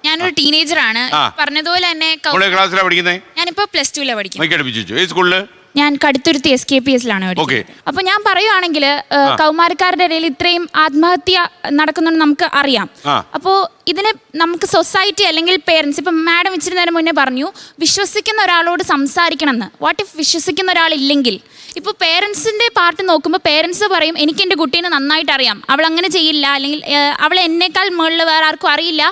ഞാനൊരു ടീനേജറാണ്. പറഞ്ഞതുപോലെ തന്നെ ക്ലാസ്സിലാണ് പഠിക്കുന്നത്? ഞാനിപ്പോ +2 പഠിക്കുന്നത്. സ്കൂളില് ഞാൻ കടുത്തുരുത്തി SKPS-ലാണ് പഠിക്കുന്നത്. അപ്പൊ ഞാൻ പറയുവാണെങ്കിൽ കൗമാരക്കാരുടെ ഇടയിൽ ഇത്രയും ആത്മഹത്യ നടക്കുന്നുണ്ട് നമുക്ക് അറിയാം. അപ്പോൾ ഇതിന് നമുക്ക് സൊസൈറ്റി അല്ലെങ്കിൽ പേരൻസ്, ഇപ്പം മാഡം ഇച്ചിരി നേരം മുന്നേ പറഞ്ഞു വിശ്വസിക്കുന്ന ഒരാളോട് സംസാരിക്കണം എന്ന്. വാട്ട് ഇഫ് വിശ്വസിക്കുന്ന ഒരാളില്ലെങ്കിൽ? ഇപ്പോൾ പേരൻസിൻ്റെ പാർട്ട് നോക്കുമ്പോൾ പേരൻസ് പറയും എനിക്ക് എൻ്റെ കുട്ടീനെ നന്നായിട്ട് അറിയാം, അവൾ അങ്ങനെ ചെയ്യില്ല, അല്ലെങ്കിൽ അവൾ എന്നേക്കാൾ മുകളിൽ വേറെ ആർക്കും അറിയില്ല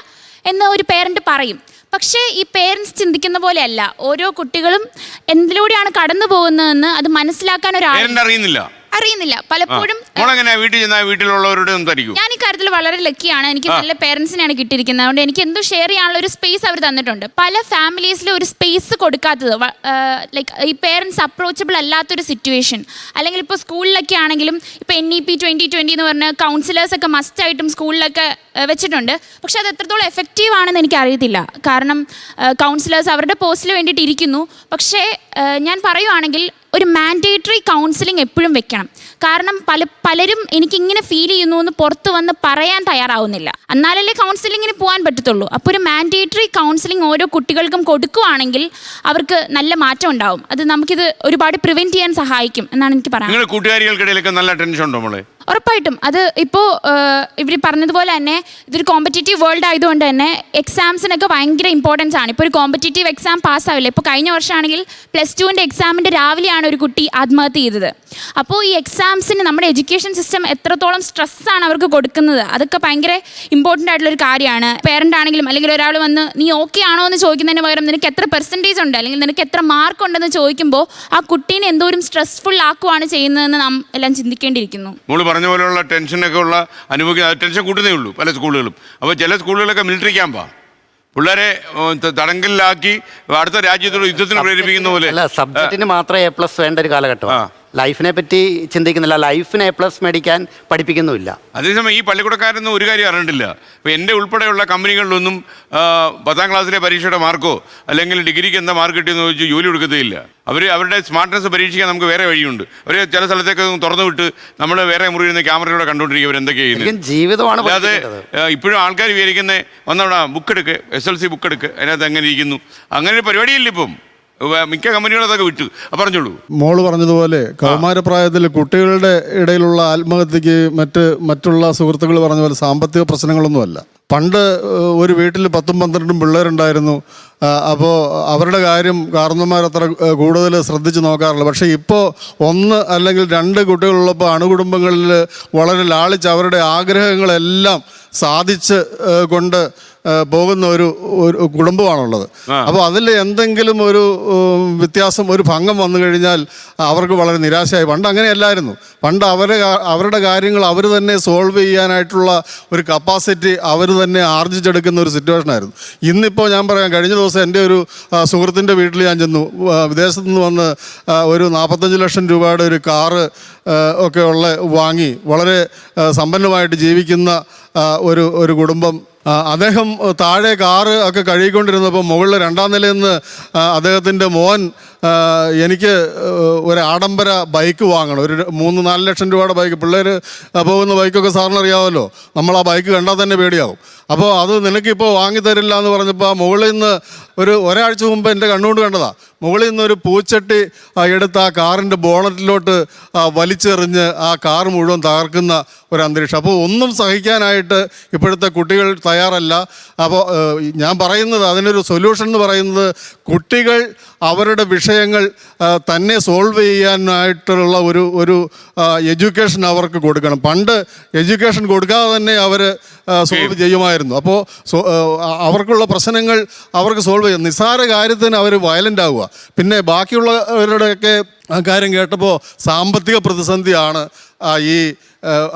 എന്ന് ഒരു പേരൻറ്റ് പറയും. പക്ഷേ ഈ പേരൻസ് ചിന്തിക്കുന്ന പോലെയല്ല. ഓരോ കുട്ടികളും എന്തിലൂടെയാണ് കടന്നു പോകുന്നതെന്ന് അത് മനസ്സിലാക്കാൻ അറിയുന്നില്ല പലപ്പോഴും. ഞാൻ ഈ കാര്യത്തിൽ വളരെ ലക്കിയാണ്. എനിക്ക് നല്ല പേരൻസിനെയാണ് കിട്ടിയിരിക്കുന്നത്. അതുകൊണ്ട് എനിക്ക് എന്തും ഷെയർ ചെയ്യാനുള്ള ഒരു സ്പേസ് അവർ തന്നിട്ടുണ്ട്. പല ഫാമിലീസിലും ഒരു സ്പേസ് കൊടുക്കാത്തത്, ലൈക്ക് ഈ പേരൻസ് അപ്രോച്ചബിൾ അല്ലാത്തൊരു സിറ്റുവേഷൻ. അല്ലെങ്കിൽ ഇപ്പോൾ സ്കൂളിലൊക്കെ ആണെങ്കിലും ഇപ്പോൾ NEP 2020 എന്ന് പറഞ്ഞ കൗൺസിലേഴ്സൊക്കെ മസ്റ്റായിട്ടും സ്കൂളിലൊക്കെ വെച്ചിട്ടുണ്ട്. പക്ഷെ അത് എത്രത്തോളം എഫക്റ്റീവ് ആണെന്ന് എനിക്ക് അറിയത്തില്ല. കാരണം കൗൺസിലേഴ്സ് അവരുടെ പോസ്റ്റിൽ വേണ്ടിയിട്ട് ഇരിക്കുന്നു. പക്ഷേ ഞാൻ പറയുവാണെങ്കിൽ ഒരു മാൻഡേറ്ററി കൗൺസിലിംഗ് എപ്പോഴും വെക്കണം. കാരണം പലരും എനിക്കിങ്ങനെ ഫീൽ ചെയ്യുന്നു എന്ന് പുറത്ത് വന്ന് പറയാൻ തയ്യാറാവുന്നില്ല. എന്നാലല്ലേ കൗൺസിലിങ്ങിന് പോകാൻ പറ്റത്തുള്ളൂ. അപ്പോൾ ഒരു മാൻഡേറ്ററി കൗൺസിലിംഗ് ഓരോ കുട്ടികൾക്കും കൊടുക്കുകയാണെങ്കിൽ അവർക്ക് നല്ല മാറ്റം ഉണ്ടാവും. അത് നമുക്കിത് ഒരുപാട് പ്രിവെൻറ്റ് ചെയ്യാൻ സഹായിക്കും എന്നാണ് എനിക്ക് പറയാനുള്ളത്. കൂട്ടുകാരികൾക്കിടയിലൊക്കെ നല്ല ടെൻഷൻ ഉണ്ടോ മോളെ? ഉറപ്പായിട്ടും. അത് ഇപ്പോൾ ഇവർ പറഞ്ഞതുപോലെ തന്നെ ഇതൊരു കോമ്പറ്റേറ്റീവ് വേൾഡ് ആയതുകൊണ്ട് തന്നെ എക്സാംസിനൊക്കെ ഭയങ്കര ഇമ്പോർട്ടൻസ് ആണ്. ഇപ്പോൾ ഒരു കോമ്പറ്റേറ്റീവ് എക്സാം പാസ്സാവില്ല. ഇപ്പോൾ കഴിഞ്ഞ വർഷമാണെങ്കിൽ +2 എക്സാമിൻ്റെ രാവിലെയാണ് ഒരു കുട്ടി ആത്മഹത്യ ചെയ്തത്. അപ്പോൾ ഈ എക്സാംസിന് നമ്മുടെ എഡ്യൂക്കേഷൻ സിസ്റ്റം എത്രത്തോളം സ്ട്രെസ്സാണ് അവർക്ക് കൊടുക്കുന്നത്, അതൊക്കെ ഭയങ്കര ഇമ്പോർട്ടൻ്റ് ആയിട്ടുള്ളൊരു കാര്യമാണ്. പേരൻ്റ് ആണെങ്കിലും അല്ലെങ്കിൽ ഒരാൾ വന്ന് നീ ഓക്കെ ആണോ എന്ന് ചോദിക്കുന്നതിന് പകരം നിനക്ക് എത്ര പെർസെൻറ്റേജ് ഉണ്ട് അല്ലെങ്കിൽ നിനക്ക് എത്ര മാർക്ക് ഉണ്ടെന്ന് ചോദിക്കുമ്പോൾ ആ കുട്ടീനെ എന്തോരം സ്ട്രെസ്ഫുൾ ആക്കുവാണ് ചെയ്യുന്നതെന്ന് നാം എല്ലാം ചിന്തിക്കേണ്ടിയിരിക്കുന്നു. പറഞ്ഞ പോലെയുള്ള ടെൻഷനൊക്കെ ഉള്ള അനുഭവിക്കുക, ടെൻഷൻ കൂട്ടുന്നേ ഉള്ളൂ പല സ്കൂളുകളും. അപ്പോൾ ചില സ്കൂളുകളൊക്കെ മിലിറ്ററി ക്യാമ്പാ, പിള്ളേരെ തടങ്കലിലാക്കി അടുത്ത രാജ്യത്തോട് യുദ്ധത്തിന് പ്രേരിപ്പിക്കുന്ന പോലെ. അല്ല, സബ്ജക്റ്റിന് മാത്രമേ A+ വേണ്ട ഒരു കാലഘട്ടമാണ്. ലൈഫിനെ പറ്റി ചിന്തിക്കുന്നില്ല, ലൈഫിന് A+ മേടിക്കാൻ പഠിപ്പിക്കുന്നുമില്ല. അതേസമയം ഈ പള്ളിക്കൂടക്കാരൊന്നും ഒരു കാര്യം അറിഞ്ഞിട്ടില്ല. ഇപ്പോൾ എൻ്റെ ഉൾപ്പെടെയുള്ള കമ്പനികളിലൊന്നും 10ാം ക്ലാസ്സിലെ പരീക്ഷയുടെ മാർക്കോ അല്ലെങ്കിൽ ഡിഗ്രിക്ക് എന്താ മാർക്ക് കിട്ടിയെന്ന് ചോദിച്ച് ജോലി കൊടുക്കത്തേയില്ല. അവരുടെ സ്മാർട്ട്നെസ് പരീക്ഷിക്കാൻ നമുക്ക് വേറെ വഴിയുണ്ട്. അവർ ചില സ്ഥലത്തേക്ക് തുറന്നു വിട്ട് നമ്മൾ വേറെ മുറിയിൽ നിന്ന് ക്യാമറയിലൂടെ കണ്ടുകൊണ്ടിരിക്കുക അവരെന്തൊക്കെ ചെയ്യുന്നത് ജീവിതമാണ്. അല്ലാതെ ഇപ്പോഴും ആൾക്കാർ വിചാരിക്കുന്നത് വന്നവിടെ ബുക്ക് എടുക്ക്, SLC ബുക്ക് എടുക്ക്, അതിനകത്ത് എങ്ങനെ ഇരിക്കുന്നു, അങ്ങനെ ഒരു പരിപാടിയില്ല. ഇപ്പം മിക്ക കമ്പനികളതൊക്കെ വിട്ടു. പറഞ്ഞോളൂ. മോള് പറഞ്ഞതുപോലെ കൗമാരപ്രായത്തിൽ കുട്ടികളുടെ ഇടയിലുള്ള ആത്മഹത്യക്ക് മറ്റുള്ള സുഹൃത്തുക്കൾ പറഞ്ഞ പോലെ സാമ്പത്തിക പ്രശ്നങ്ങളൊന്നുമല്ല. പണ്ട് ഒരു വീട്ടിൽ 10-12 പിള്ളേരുണ്ടായിരുന്നു. അപ്പോൾ അവരുടെ കാര്യം കാരണന്മാരത്ര കൂടുതൽ ശ്രദ്ധിച്ച് നോക്കാറില്ല. പക്ഷേ ഇപ്പോൾ 1 അല്ലെങ്കിൽ 2 കുട്ടികളുള്ളപ്പോൾ അണുകുടുംബങ്ങളിൽ വളരെ ലാളിച്ച് അവരുടെ ആഗ്രഹങ്ങളെല്ലാം സാധിച്ച് കൊണ്ട് പോകുന്ന ഒരു കുടുംബമാണുള്ളത്. അപ്പോൾ അതിൽ എന്തെങ്കിലും ഒരു വ്യത്യാസം, ഒരു ഭംഗം വന്നു കഴിഞ്ഞാൽ അവർക്ക് വളരെ നിരാശയായി. പണ്ട് അങ്ങനെയല്ലായിരുന്നു. പണ്ട് അവരുടെ കാര്യങ്ങൾ അവർ തന്നെ സോൾവ് ചെയ്യാനായിട്ടുള്ള ഒരു കപ്പാസിറ്റി അവർ തന്നെ ആർജിച്ചെടുക്കുന്ന ഒരു സിറ്റുവേഷനായിരുന്നു. ഇന്നിപ്പോൾ ഞാൻ പറയാം, കഴിഞ്ഞ ദിവസം എൻ്റെ ഒരു സുഹൃത്തിൻ്റെ വീട്ടിൽ ഞാൻ ചെന്നു. വിദേശത്തു നിന്ന് വന്ന് ഒരു 45 ലക്ഷം രൂപയുടെ ഒരു കാറ് ഒക്കെ വാങ്ങി വളരെ സമ്പന്നമായിട്ട് ജീവിക്കുന്ന ഒരു കുടുംബം. അദ്ദേഹം താഴെ കാറ് ഒക്കെ കഴുകിക്കൊണ്ടിരുന്നപ്പോൾ മുകളിൽ 2ാം നിലയിൽ നിന്ന് അദ്ദേഹത്തിൻ്റെ മോൻ എനിക്ക് ഒരു ആഡംബര ബൈക്ക് വാങ്ങണം, ഒരു 3-4 ലക്ഷം രൂപയുടെ ബൈക്ക്. പിള്ളേർ പോകുന്ന ബൈക്കൊക്കെ സാറിന് അറിയാമല്ലോ, നമ്മൾ ആ ബൈക്ക് കണ്ടാൽ തന്നെ പേടിയാവും. അപ്പോൾ അത് നിനക്കിപ്പോൾ വാങ്ങിത്തരില്ല എന്ന് പറഞ്ഞപ്പോൾ ആ മുകളിൽ നിന്ന് ഒരാഴ്ച മുമ്പ് എൻ്റെ കണ്ണുകൊണ്ട് കണ്ടതാണ്. മുകളിൽ നിന്നൊരു പൂച്ചട്ടി എടുത്ത് ആ കാറിൻ്റെ ബോണറ്റിലോട്ട് വലിച്ചെറിഞ്ഞ് ആ കാർ മുഴുവൻ തകർക്കുന്ന ഒരു അന്തരീക്ഷം. അപ്പോൾ ഒന്നും സഹിക്കാനായിട്ട് ഇപ്പോഴത്തെ കുട്ടികൾ തയ്യാറല്ല. അപ്പോൾ ഞാൻ പറയുന്നത്, അതിനൊരു സൊല്യൂഷൻ എന്ന് പറയുന്നത് കുട്ടികൾ അവരുടെ വിഷയങ്ങൾ തന്നെ സോൾവ് ചെയ്യാനായിട്ടുള്ള ഒരു എഡ്യൂക്കേഷൻ അവർക്ക് കൊടുക്കണം. പണ്ട് എഡ്യൂക്കേഷൻ കൊടുക്കാതെ തന്നെ അവർ സോൾവ് ചെയ്യുമായിരുന്നു. അപ്പോൾ അവർക്കുള്ള പ്രശ്നങ്ങൾ അവർക്ക് സോൾവ് ചെയ്യും. നിസ്സാര കാര്യത്തിന് അവർ വയലൻ്റ് ആവുക. പിന്നെ ബാക്കിയുള്ളവരുടെയൊക്കെ കാര്യം കേട്ടപ്പോൾ സാമ്പത്തിക പ്രതിസന്ധിയാണ് ഈ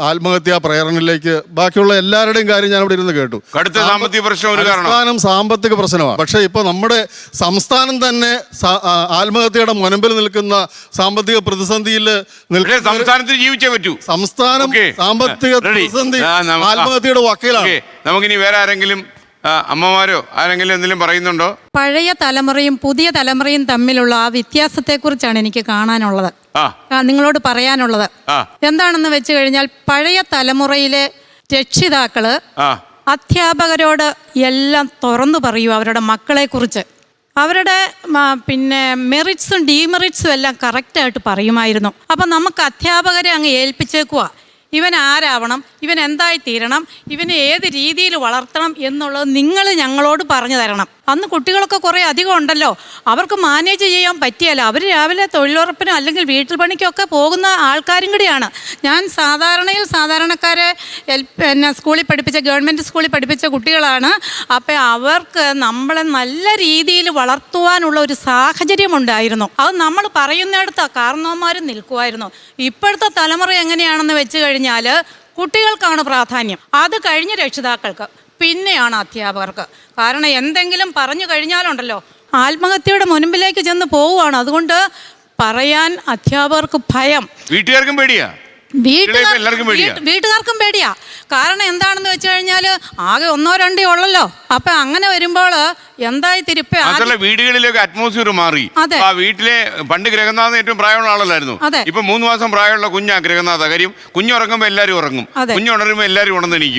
ആത്മഹത്യാ പ്രേരണയിലേക്ക്. ബാക്കിയുള്ള എല്ലാവരുടെയും കാര്യം ഞാൻ ഇവിടെ ഇരുന്ന് കേട്ടു. സംസ്ഥാനം സാമ്പത്തിക പ്രശ്നമാണ്. പക്ഷേ ഇപ്പോൾ നമ്മുടെ സംസ്ഥാനം തന്നെ ആത്മഹത്യയുടെ മുനമ്പിൽ നിൽക്കുന്ന സാമ്പത്തിക പ്രതിസന്ധിയിൽ സംസ്ഥാനത്തിൽ ജീവിച്ചേ പറ്റൂ. സംസ്ഥാനം സാമ്പത്തിക പ്രതിസന്ധി ആത്മഹത്യയുടെ വക്കീലാണ്. നമുക്കിനി വേറെ ആരെങ്കിലും അമ്മമാരോ ആരെങ്കിലും എന്തെങ്കിലും പറയുന്നുണ്ടോ? പഴയ തലമുറയും പുതിയ തലമുറയും തമ്മിലുള്ള ആ വ്യത്യാസത്തെക്കുറിച്ചാണ് എനിക്ക് കാണാനുള്ളത്, നിങ്ങളോട് പറയാനുള്ളത്. എന്താണെന്ന് വെച്ച് കഴിഞ്ഞാൽ പഴയ തലമുറയിലെ രക്ഷിതാക്കള് അധ്യാപകരോട് എല്ലാം തുറന്നു പറയൂ അവരുടെ മക്കളെക്കുറിച്ച്. അവരുടെ പിന്നെ മെറിറ്റ്സും ഡീമെറിറ്റ്സും എല്ലാം കറക്റ്റായിട്ട് പറയുമായിരുന്നു. അപ്പം നമുക്ക് അധ്യാപകരെ അങ്ങ് ഏൽപ്പിച്ചേക്കുക. ഇവൻ ആരാവണം, ഇവൻ എന്തായി തീരണം, ഇവനെ ഏത് രീതിയിൽ വളർത്തണം എന്നുള്ളത് നിങ്ങൾ ഞങ്ങളോട് പറഞ്ഞു തരണം. അന്ന് കുട്ടികളൊക്കെ കുറേ അധികം ഉണ്ടല്ലോ, അവർക്ക് മാനേജ് ചെയ്യാൻ പറ്റിയല്ല. അവർ രാവിലെ തൊഴിലുറപ്പിനോ അല്ലെങ്കിൽ വീട്ടിൽ പണിക്കൊക്കെ പോകുന്ന ആൾക്കാരും കൂടിയാണ്. ഞാൻ സാധാരണക്കാരെ പിന്നെ സ്കൂളിൽ പഠിപ്പിച്ച, ഗവൺമെൻറ് സ്കൂളിൽ പഠിപ്പിച്ച കുട്ടികളാണ്. അപ്പം അവർക്ക് നമ്മളെ നല്ല രീതിയിൽ വളർത്തുവാനുള്ള ഒരു സാഹചര്യം ഉണ്ടായിരുന്നു. അത് നമ്മൾ പറയുന്നിടത്ത് കാരണവന്മാരും നിൽക്കുമായിരുന്നു. ഇപ്പോഴത്തെ തലമുറ എങ്ങനെയാണെന്ന് വെച്ച് കഴിഞ്ഞാൽ കുട്ടികൾക്കാണ് പ്രാധാന്യം, അത് കഴിഞ്ഞ് രക്ഷിതാക്കൾക്ക്, പിന്നെയാണ് അധ്യാപകർക്ക്. കാരണം എന്തെങ്കിലും പറഞ്ഞു കഴിഞ്ഞാലുണ്ടല്ലോ ആത്മഹത്യയുടെ മുൻപിലേക്ക് ചെന്ന് പോവുകയാണ്. അതുകൊണ്ട് പറയാൻ അധ്യാപകർക്ക് ഭയം, വീട്ടുകാർക്കും പേടിയാ, വീട്ടുകാർക്കും പേടിയാ. കാരണം എന്താണെന്ന് വെച്ച് കഴിഞ്ഞാൽ ആകെ 1-2 ഉള്ളല്ലോ. അപ്പൊ അങ്ങനെ വരുമ്പോൾ എന്തായി തിരിപ്പ വീടുകളിലേക്ക് അറ്റ്മോസ്ഫിയർ മാറി. അതെ. ആ വീട്ടിലെ പണ്ട് ഗ്രഹനാഥൻ ഏറ്റവും പ്രായമുള്ള ആളല്ലായിരുന്നു. അതെ. ഇപ്പൊ 3 മാസം പ്രായമുള്ള കുഞ്ഞാ ഗ്രഹനാഥ. കാര്യം കുഞ്ഞുറങ്ങുമ്പോ എല്ലാരും ഉറങ്ങും, അതെ. കുഞ്ഞുണരുമ്പോ എല്ലാരും ഉണർന്നെണീക്കും.